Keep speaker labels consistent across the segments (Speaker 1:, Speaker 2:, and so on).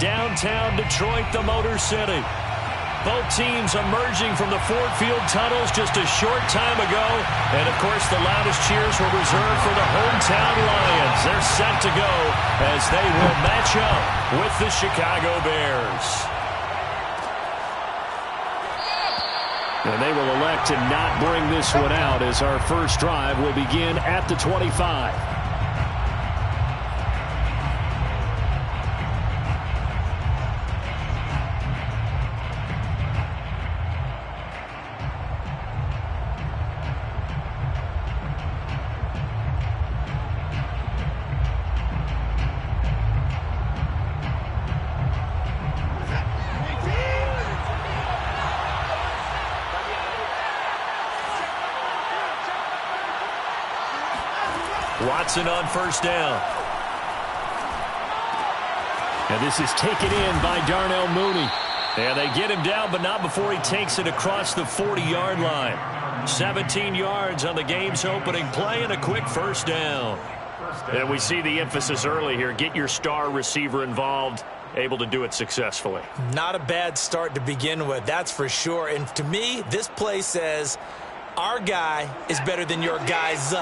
Speaker 1: downtown Detroit, the Motor City. Both teams emerging from the Ford Field tunnels just a short time ago. And, of course, the loudest cheers were reserved for the hometown Lions. They're set to go as they will match up with the Chicago Bears. And they will elect to not bring this one out as our first drive will begin at the 25. Watson on first down. And this is taken in by Darnell Mooney. And they get him down, but not before he takes it across the 40-yard line. 17 yards on the game's opening play and a quick first down. And we see the emphasis early here. Get your star receiver involved, able to do it successfully. Not a bad start to begin with, that's for sure. And to me, this play says our guy is better than your guys.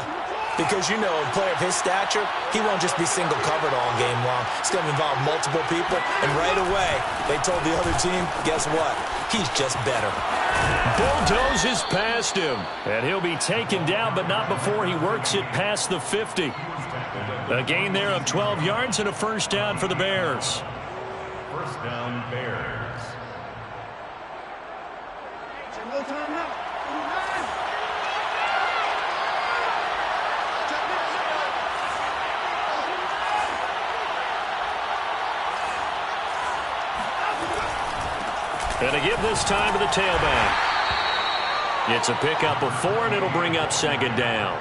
Speaker 1: Because, you know, a player of his stature, he won't just be single covered all game long. It's going to involve multiple people. And right away, they told the other team, guess what? He's just better. Bulldozes past him. And he'll be taken down, but not before he works it past the 50. A gain there of 12 yards and a first down for the Bears.
Speaker 2: First down, Bears.
Speaker 1: And to give this time to the tailback. It's a pickup of 4, and it'll bring up second down.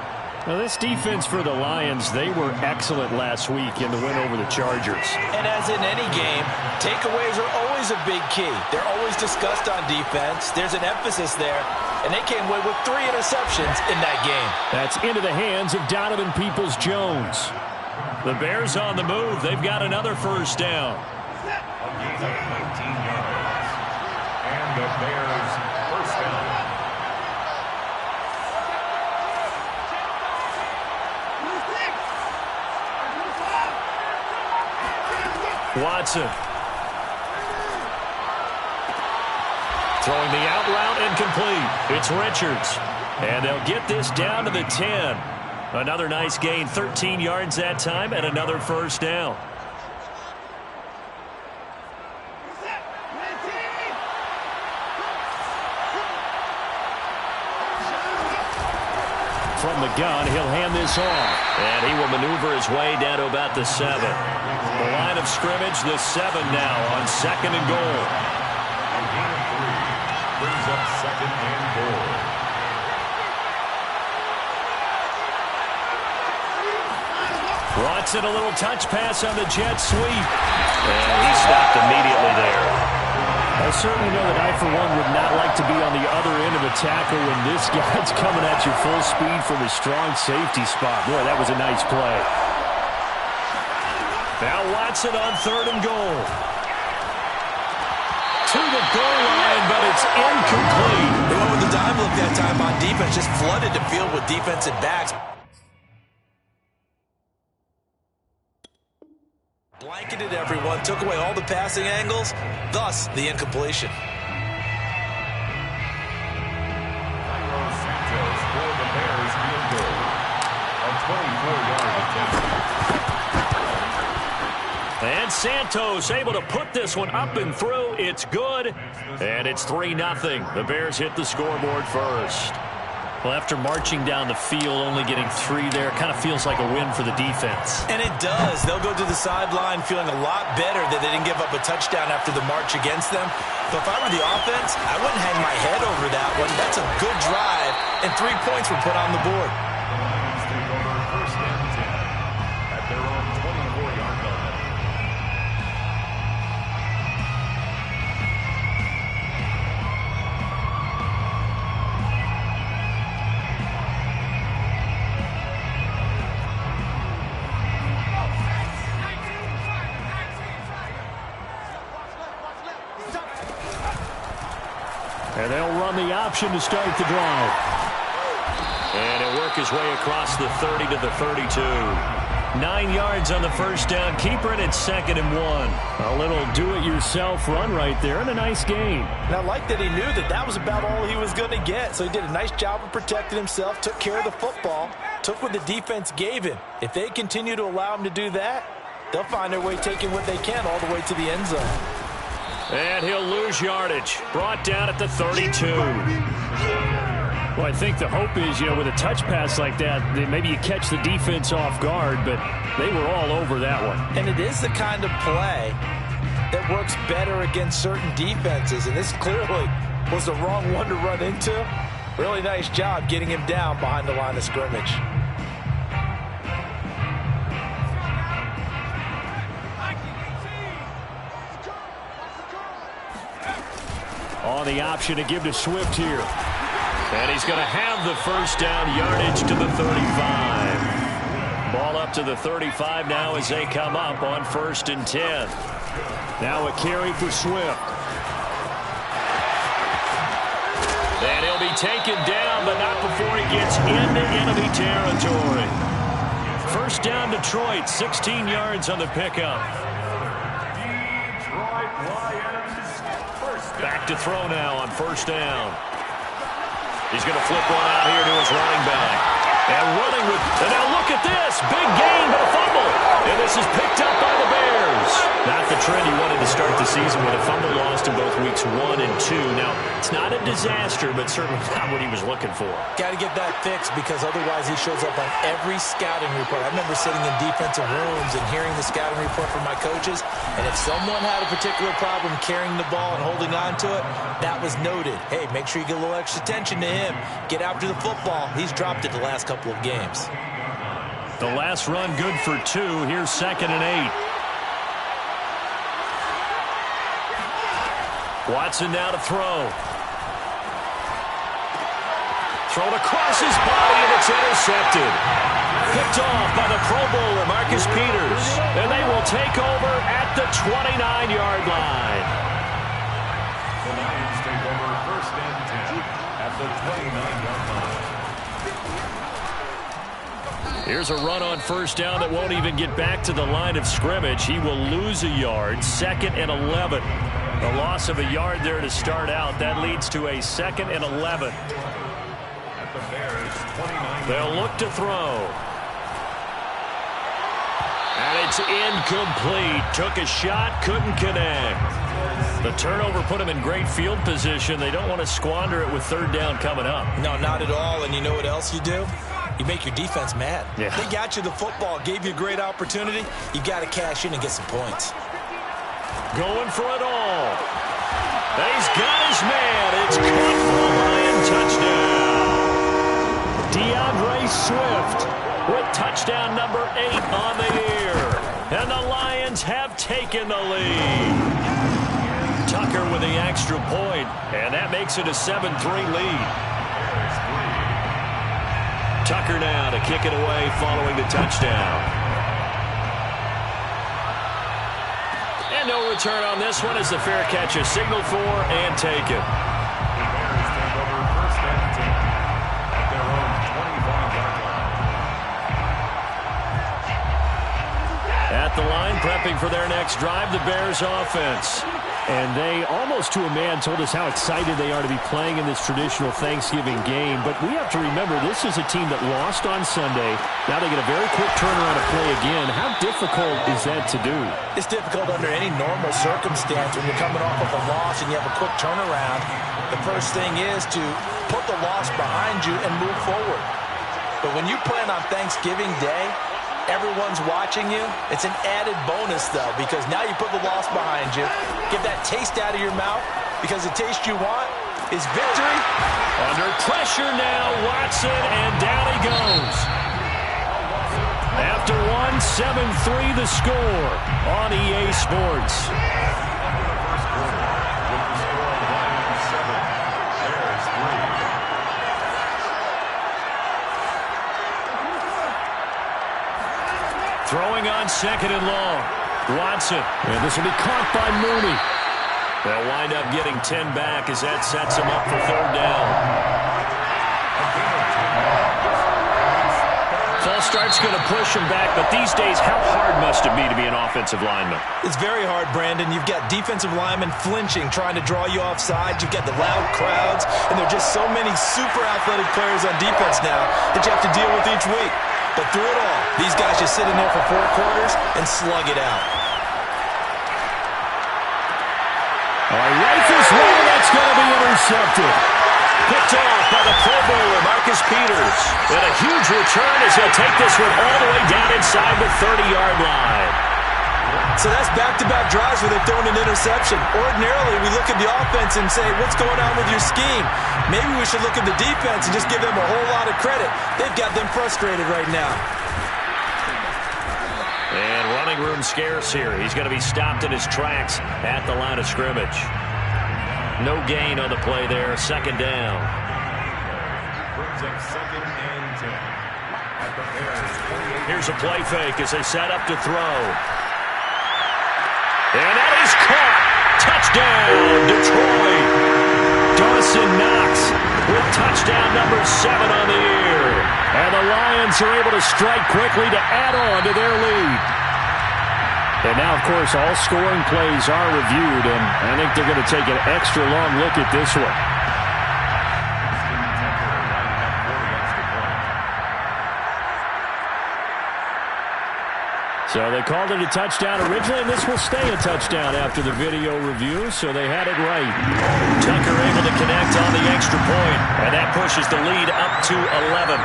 Speaker 1: Now, this defense for the Lions, they were excellent last week in the win over the Chargers.
Speaker 3: And as in any game, takeaways are always a big key. They're always discussed on defense. There's an emphasis there. And they came away with 3 interceptions in that game.
Speaker 1: That's into the hands of Donovan Peoples-Jones. The Bears on the move. They've got another first down.
Speaker 2: A gain of 19 yards. And the Bears first down.
Speaker 1: Watson. Throwing the out route incomplete. It's Richards. And they'll get this down to the 10. Another nice gain, 13 yards that time, and another first down. From the gun, he'll hand this off. And he will maneuver his way down to about the 7. The line of scrimmage, the 7 now on second and goal.
Speaker 2: A gain of 3 brings up second and goal.
Speaker 1: Watson, a little touch pass on the jet sweep. And he stopped immediately there. I certainly know that I, for one, would not like to be on the other end of a tackle when this guy's coming at you full speed from a strong safety spot. Boy, that was a nice play. Now Watson on third and goal. To the goal line, but it's incomplete.
Speaker 3: They went with the dime look that time on defense, just flooded the field with defensive backs. Blanketed everyone, took away all the passing angles, thus the incompletion.
Speaker 2: Cairo Santos for the Bears field goal. A 24-yard attempt.
Speaker 1: And Santos able to put this one up and through. It's good. And it's 3-0. The Bears hit the scoreboard first. Well, after marching down the field, only getting 3 there, kind of feels like a win for the defense.
Speaker 3: And it does. They'll go to the sideline feeling a lot better that they didn't give up a touchdown after the march against them. But if I were the offense, I wouldn't hang my head over that one. That's a good drive, and 3 points were put on the board.
Speaker 2: The Lions take over first and 10 at their own 24-yard line.
Speaker 1: And they'll run the option to start the drive. And he'll work his way across the 30 to the 32. 9 yards on the first down. Keeper it at 2nd and 1. A little do-it-yourself run right there and a nice gain.
Speaker 3: And I like that he knew that that was about all he was going to get. So he did a nice job of protecting himself, took care of the football, took what the defense gave him. If they continue to allow him to do that, they'll find their way taking what they can all the way to the end zone.
Speaker 1: And he'll lose yardage. Brought down at the 32. Well, I think the hope is, with a touch pass like that, that maybe you catch the defense off guard, but they were all over that one.
Speaker 3: And it is the kind of play that works better against certain defenses, and this clearly was the wrong one to run into. Really nice job getting him down behind the line of scrimmage.
Speaker 1: On the option to give to Swift here. And he's going to have the first down, yardage to the 35. Ball up to the 35 now as they come up on 1st and 10. Now a carry for Swift. And he'll be taken down, but not before he gets into enemy territory. First down, Detroit, 16 yards on the pickup. Back to throw now on 1st down. He's going to flip one out here to his running back. And running with, and now look at this. Big gain, but a fumble. And this is picked up by the Bears. Not the trend he wanted to start the season with. A fumble lost in both weeks 1 and 2. Now, it's not a disaster, but certainly not what he was looking for.
Speaker 3: Got to get that fixed because otherwise he shows up on every scouting report. I remember sitting in defensive rooms and hearing the scouting report from my coaches, and if someone had a particular problem carrying the ball and holding on to it, that was noted. Hey, make sure you get a little extra attention to him. Get after the football. He's dropped it the last couple of games.
Speaker 1: The last run good for 2. Here's 2nd and 8. Watson now to throw. Thrown across his body, and it's intercepted. Picked off by the Pro Bowler, Marcus Peters. And they will take over at the 29-yard line.
Speaker 2: The Lions take over 1st and 10 at the 29-yard line.
Speaker 1: Here's a run on 1st down that won't even get back to the line of scrimmage. He will lose a yard. 2nd and 11. The loss of a yard there to start out. That leads to a 2nd and 11.
Speaker 2: At the Bears, 29.
Speaker 1: They'll look to throw. And it's incomplete. Took a shot, couldn't connect. The turnover put him in great field position. They don't want to squander it with 3rd down coming up.
Speaker 3: No, not at all. And you know what else you do? You make your defense mad.
Speaker 1: Yeah.
Speaker 3: They got you the football, gave you a great opportunity. You got to cash in and get some points.
Speaker 1: Going for it all. He's got his man. It's caught for a Lion touchdown. DeAndre Swift with touchdown number 8 on the year. And the Lions have taken the lead. Tucker with the extra point, and that makes it a 7-3 lead. Tucker now to kick it away following the touchdown. And no return on this one as the fair catch is signaled for and taken.
Speaker 2: The Bears take over 1st and 10 at their own 25-yard line.
Speaker 1: At the line, prepping for their next drive, the Bears offense. And they, almost to a man, told us how excited they are to be playing in this traditional Thanksgiving game. But we have to remember, this is a team that lost on Sunday. Now they get a very quick turnaround to play again. How difficult is that to do?
Speaker 3: It's difficult under any normal circumstance when you're coming off of a loss and you have a quick turnaround. The first thing is to put the loss behind you and move forward. But when you plan on Thanksgiving Day, everyone's watching you. It's an added bonus, though, because now you put the loss behind you. Get that taste out of your mouth, because the taste you want is victory.
Speaker 1: Under pressure now, Watson, and down he goes. After 7-3 the score on EA Sports. Throwing on 2nd and long. Watson. And this will be caught by Mooney. They'll wind up getting 10 back as that sets them up for third down. False start's going to push him back, but these days, how hard must it be to be an offensive lineman?
Speaker 3: It's very hard, Brandon. You've got defensive linemen flinching, trying to draw you offside. You've got the loud crowds, and there are just so many super athletic players on defense now that you have to deal with each week. But through it all, these guys just sit in there for 4 quarters and slug it out.
Speaker 1: Right this way, that's going to be intercepted. Picked off by the Pro Bowler, Marcus Peters. And a huge return as he'll take this one all the way down inside the 30-yard line.
Speaker 3: So that's back-to-back drives where they've thrown an interception. Ordinarily, we look at the offense and say, what's going on with your scheme? Maybe we should look at the defense and just give them a whole lot of credit. They've got them frustrated right now.
Speaker 1: And running room scarce here. He's going to be stopped in his tracks at the line of scrimmage. No gain on the play there. Second down.
Speaker 2: Brings up 2nd and 10. At the Bears 28.
Speaker 1: Here's a play fake as they set up to throw. And that is caught. Touchdown, Detroit. Dawson Knox with touchdown number 7 on the year. And the Lions are able to strike quickly to add on to their lead. And now, of course, all scoring plays are reviewed, and I think they're going to take an extra long look at this one. So they called it a touchdown originally, and this will stay a touchdown after the video review, so they had it right. Tucker able to connect on the extra point, and that pushes the lead up to 11.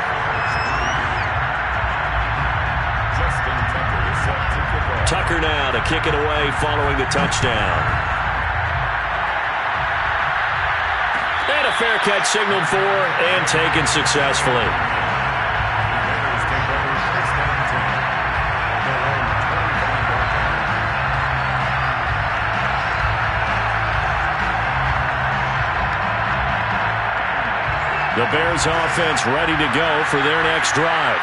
Speaker 1: Tucker now to kick it away following the touchdown. And a fair catch signaled for and taken successfully. The Bears offense ready to go for their next drive.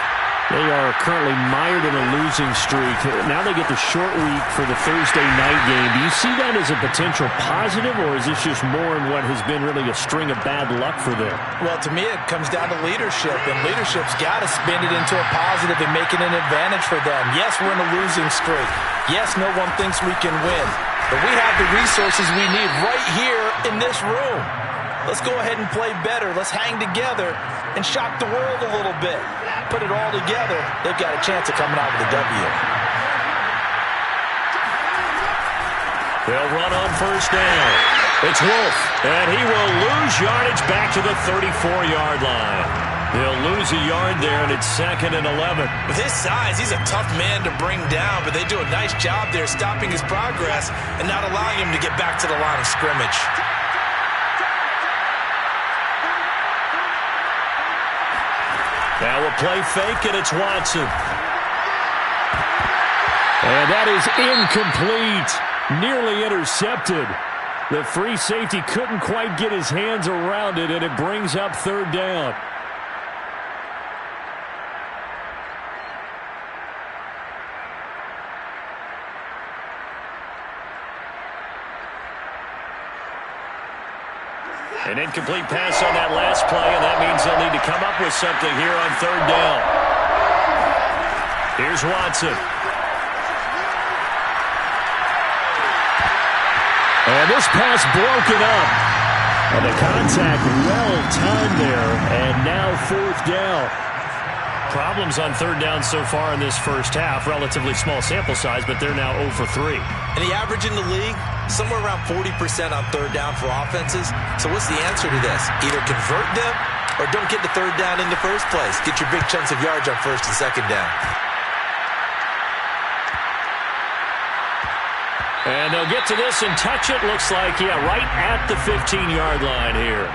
Speaker 1: They are currently mired in a losing streak. Now they get the short week for the Thursday night game. Do you see that as a potential positive, or is this just more in what has been really a string of bad luck for them?
Speaker 3: Well, to me, it comes down to leadership, and leadership's got to spin it into a positive and make it an advantage for them. Yes, we're in a losing streak. Yes, no one thinks we can win. But we have the resources we need right here in this room. Let's go ahead and play better. Let's hang together and shock the world a little bit. Put it all together, they've got a chance of coming out with a W.
Speaker 1: They'll run on first down. It's Wolf, and he will lose yardage back to the 34-yard line. They'll lose a yard there, and it's 2nd and 11.
Speaker 3: With his size, he's a tough man to bring down, but they do a nice job there stopping his progress and not allowing him to get back to the line of scrimmage.
Speaker 1: Now a play fake, and it's Watson. And that is incomplete. Nearly intercepted. The free safety couldn't quite get his hands around it, and it brings up third down. An incomplete pass on that last play, and that means they'll need to come up with something here on third down. Here's Watson. And this pass broken up. And the contact well timed there, and now fourth down. Problems on third down so far in this first half. Relatively small sample size, but they're now 0 for 3.
Speaker 3: And the average in the league, somewhere around 40% on third down for offenses. So what's the answer to this? Either convert them or don't get the third down in the first place. Get your big chunks of yards on first and second down.
Speaker 1: And they'll get to this and touch it. Looks like, yeah, right at the 15-yard line here.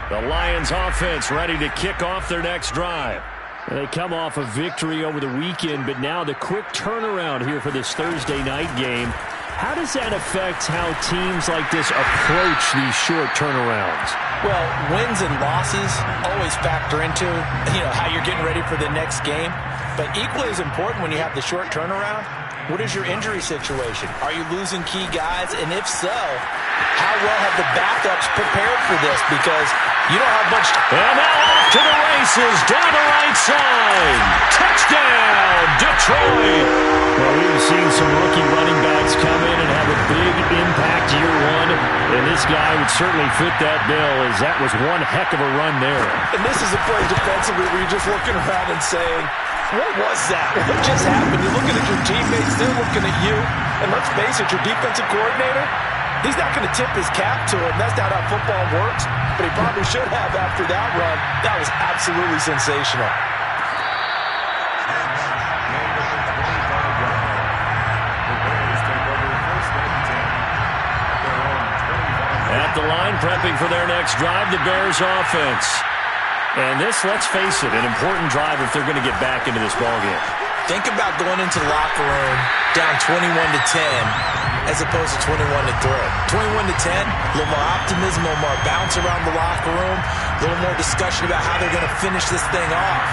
Speaker 1: The Lions offense ready to kick off their next drive. They come off a victory over the weekend, but now the quick turnaround here for this Thursday night game. How does that affect how teams like this approach these short turnarounds?
Speaker 3: Well, wins and losses always factor into, how you're getting ready for the next game. But equally as important when you have the short turnaround, what is your injury situation? Are you losing key guys? And if so, how well have the backups prepared for this? Because you don't have much.
Speaker 1: And now off to the races, down the right side. Touchdown, Detroit. Well, we've seen some rookie running backs come in and have a big impact year one. And this guy would certainly fit that bill, as that was one heck of a run there.
Speaker 3: And this is a play defensively where you're just looking around and saying, what was that? What just happened? You're looking at your teammates, they're looking at you. And let's face it, your defensive coordinator, he's not going to tip his cap to him. That's not how football works. But he probably should have after that run. That was absolutely sensational.
Speaker 1: At the line, prepping for their next drive, the Bears offense. And this, let's face it, an important drive if they're going to get back into this ballgame.
Speaker 3: Think about going into the locker room down 21-10 as opposed to 21-3. 21-10, a little more optimism, a little more bounce around the locker room, a little more discussion about how they're going to finish this thing off.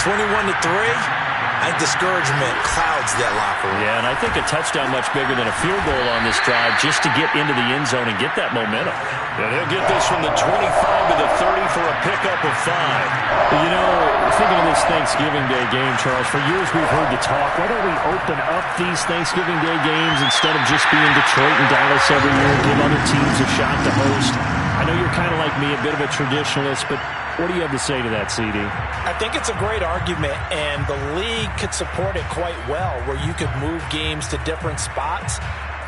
Speaker 3: 21-3, I think discouragement clouds that locker room.
Speaker 1: Yeah, and I think a touchdown much bigger than a field goal on this drive just to get into the end zone and get that momentum. And he'll get this from the 25 to the 30 for a pickup of 5.
Speaker 4: You know, thinking of this Thanksgiving Day game, Charles, for years we've heard the talk, why don't we open up these Thanksgiving Day games instead of just being Detroit and Dallas every year and give other teams a shot to host? I know you're kind of like me, a bit of a traditionalist, but what do you have to say to that, CD?
Speaker 5: I think it's a great argument, and the league could support it quite well, where you could move games to different spots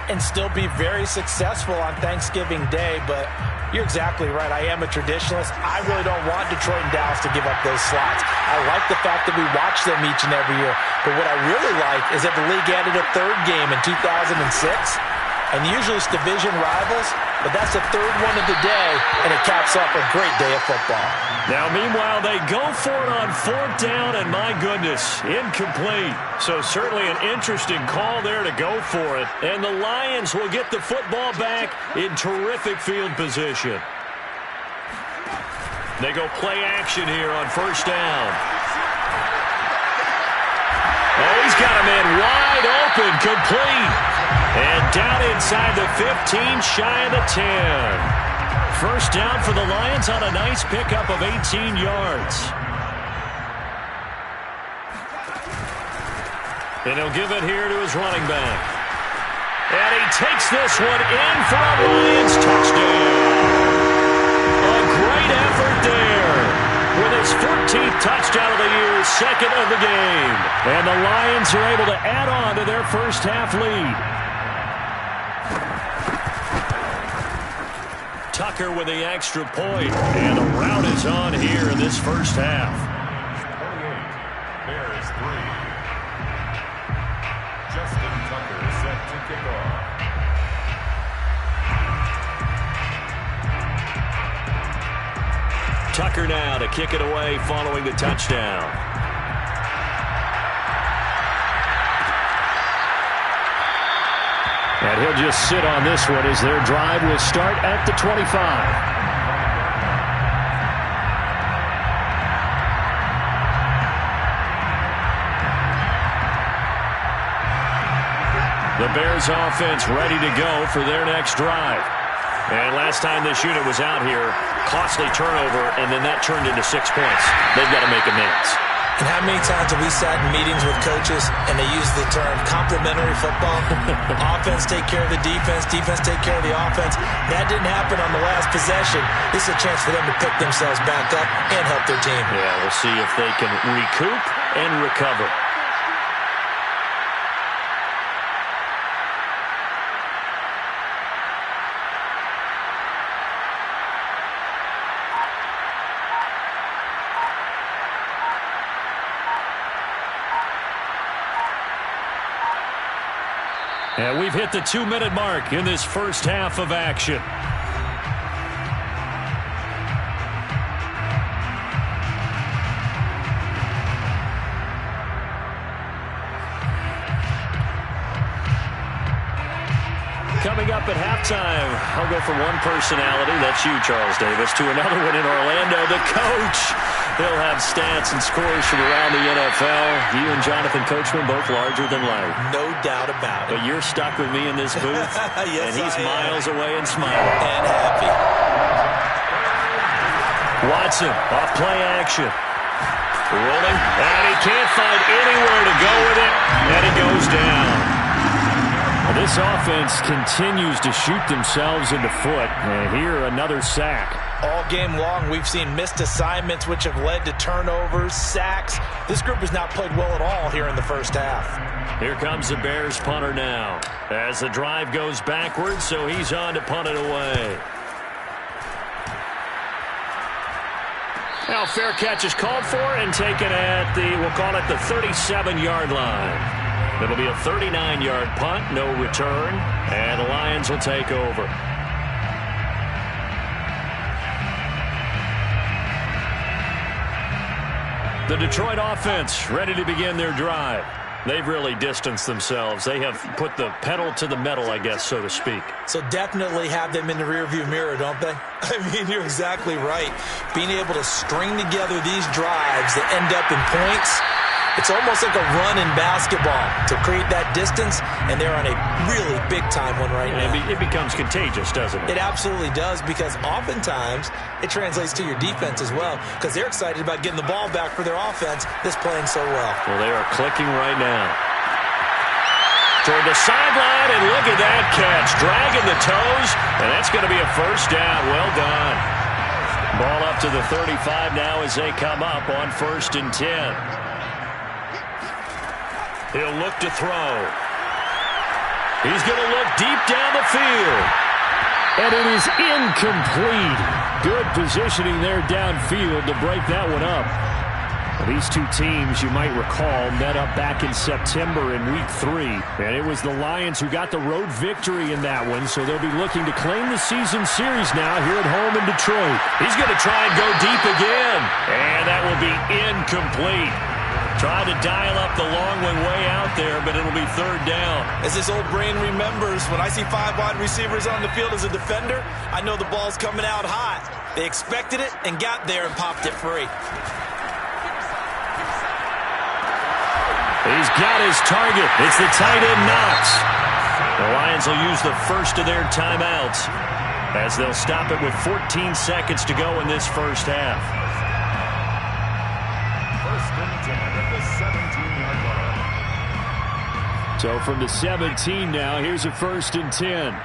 Speaker 5: and still be very successful on Thanksgiving Day. But you're exactly right. I am a traditionalist. I really don't want Detroit and Dallas to give up those slots. I like the fact that we watch them each and every year. But what I really like is that the league added a third game in 2006. And usually it's division rivals, but that's the third one of the day, and it caps off a great day of football.
Speaker 1: Now, meanwhile, they go for it on 4th down, and my goodness, incomplete. So certainly an interesting call there to go for it. And the Lions will get the football back in terrific field position. They go play action here on 1st down. Oh, he's got a man wide open, complete. And down inside the 15, shy of the 10. 1st down for the Lions on a nice pickup of 18 yards. And he'll give it here to his running back. And he takes this one in for a Lions touchdown. A great effort there. With his 14th touchdown of the year, 2nd of the game. And the Lions are able to add on to their first half lead. Tucker with the extra point, and the rout is on here in this first half.
Speaker 2: 28, Bears 3. Justin Tucker set to kick off.
Speaker 1: Tucker now to kick it away following the touchdown. And he'll just sit on this one as their drive will start at the 25. The Bears offense ready to go for their next drive. And last time this unit was out here, costly turnover, and then that turned into 6 points. They've got to make amends.
Speaker 3: And how many times have we sat in meetings with coaches and they use the term complementary football? Offense take care of the defense, defense take care of the offense. That didn't happen on the last possession. This is a chance for them to pick themselves back up and help their team.
Speaker 1: Yeah, we'll see if they can recoup and recover. And we've hit the 2-minute mark in this first half of action. Coming up at halftime, I'll go from one personality, that's you, Charles Davis, to another one in Orlando, the coach. He'll have stats and scores from around the NFL. You and Jonathan Coachman both larger than life.
Speaker 5: No doubt about it.
Speaker 1: But you're stuck with me in this booth,
Speaker 5: yes,
Speaker 1: and he's miles away and smiling.
Speaker 5: And happy.
Speaker 1: Watson, off play action. Rolling, and he can't find anywhere to go with it, and he goes down. This offense continues to shoot themselves in the foot, and here another sack.
Speaker 5: All game long, we've seen missed assignments, which have led to turnovers, sacks. This group has not played well at all here in the first half.
Speaker 1: Here comes the Bears punter now, as the drive goes backwards, so he's on to punt it away. Now fair catch is called for and taken at we'll call it the 37-yard line. It'll be a 39-yard punt, no return, and the Lions will take over. The Detroit offense ready to begin their drive. They've really distanced themselves. They have put the pedal to the metal, I guess, so to speak.
Speaker 5: So definitely have them in the rearview mirror, don't they? I mean, you're exactly right. Being able to string together these drives that end up in points, it's almost like a run in basketball to create that distance, and they're on a really big-time one right now.
Speaker 1: It becomes contagious, doesn't it?
Speaker 5: It absolutely does, because oftentimes it translates to your defense as well, because they're excited about getting the ball back for their offense that's playing so well.
Speaker 1: Well, they are clicking right now. Toward the sideline, and look at that catch. Dragging the toes, and that's going to be a first down. Well done. Ball up to the 35 now as they come up on 1st and 10. He'll look to throw. He's going to look deep down the field.
Speaker 4: And it is incomplete. Good positioning there downfield to break that one up. These two teams, you might recall, met up back in September in Week 3. And it was the Lions who got the road victory in that one, so they'll be looking to claim the season series now here at home in Detroit.
Speaker 1: He's going to try and go deep again. And that will be incomplete. Trying to dial up the long one way out there, but it'll be 3rd down.
Speaker 5: As this old brain remembers, when I see 5 wide receivers on the field as a defender, I know the ball's coming out hot. They expected it and got there and popped it free.
Speaker 1: He's got his target. It's the tight end Knox. The Lions will use the first of their timeouts as they'll stop it with 14 seconds to go in this first half.
Speaker 4: So from the 17 now, here's a 1st and 10.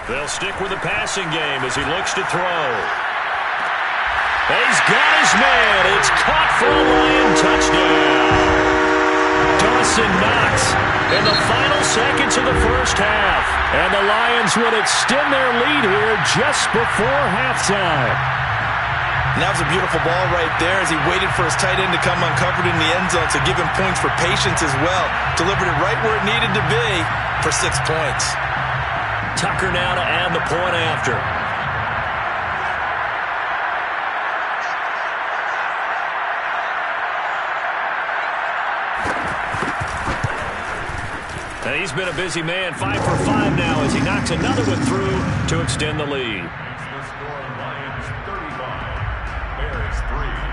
Speaker 1: They'll stick with the passing game as he looks to throw. He's got his man. It's caught for a Lion touchdown. Dawson Knox in the final seconds of the first half. And the Lions would extend their lead here just before halftime.
Speaker 5: And that was a beautiful ball right there as he waited for his tight end to come uncovered in the end zone to give him points for patience as well. Delivered it right where it needed to be for 6 points.
Speaker 1: Tucker now to add the point after. And he's been a busy man, 5 for 5 now as he knocks another one through to extend the lead.
Speaker 2: The score, Lions 35, Bears 3.